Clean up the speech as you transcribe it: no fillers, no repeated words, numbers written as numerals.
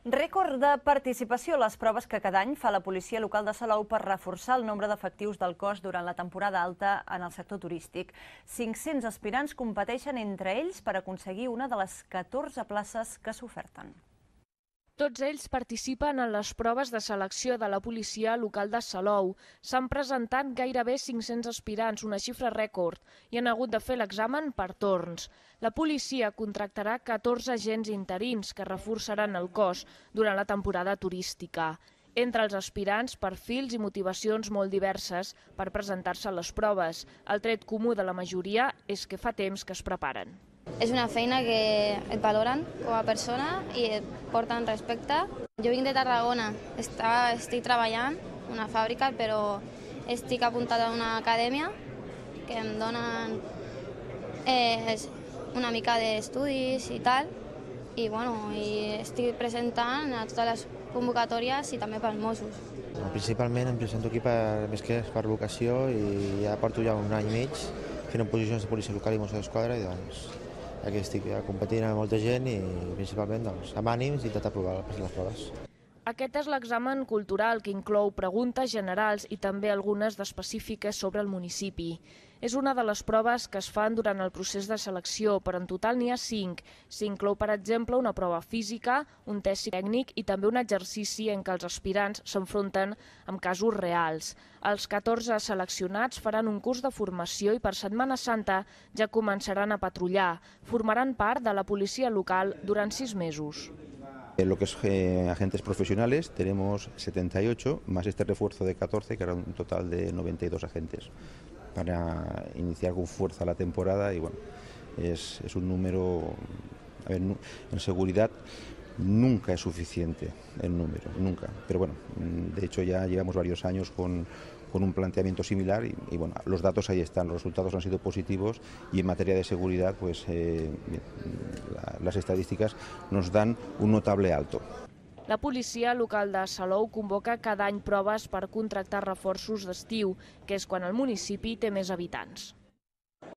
Rècord de participació a les proves que cada any fa la policia local de Salou per reforçar el nombre d'efectius del cos durant la temporada alta en el sector turístic. 500 aspirants competeixen entre ells per aconseguir una de les 14 places que s'oferten. Tots ells participen en les proves de selecció de la policia local de Salou. S'han presentat gairebé 500 aspirants, una xifra rècord, i han hagut de fer l'examen per torns. La policia contractarà 14 agents interins que reforçaran el cos durant la temporada turística. Entre els aspirants, perfils i motivacions molt diverses per presentar-se a les proves. El tret comú de la majoria és que fa temps que es preparen. És una feina que et valoren com a persona i et porten respecte. Jo vinc de Tarragona, estic treballant en una fàbrica, però estic apuntada a una acadèmia que em donen una mica d'estudis i tal, i estic presentant a totes les convocatòries i també pels Mossos. Principalment em presento aquí més que per vocació i ja porto ja un any i mig fent posicions de policia local i Mossos d'Esquadra i doncs aquí estic competint amb molta gent i principalment amb ànims i intentar aprovar les proves. Aquest és l'examen cultural que inclou preguntes generals i també algunes d'específiques sobre el municipi. És una de les proves que es fan durant el procés de selecció, però en total n'hi ha 5. S'inclou, per exemple, una prova física, un test tècnic i també un exercici en què els aspirants s'enfronten amb casos reals. Els 14 seleccionats faran un curs de formació i per Setmana Santa ja començaran a patrullar. Formaran part de la policia local durant 6 mesos. En lo que es agentes profesionales tenemos 78, más este refuerzo de 14, que era un total de 92 agentes, para iniciar con fuerza la temporada y bueno, es un número, a ver, en seguridad nunca es suficiente el número, nunca, pero bueno, de hecho ya llevamos varios años con un planteamiento similar y bueno, los datos ahí están, los resultados han sido positivos y en materia de seguridad pues las estadísticas nos dan un notable alto. La policia local de Salou convoca cada any proves per contractar reforços d'estiu, que és quan el municipi té més habitants.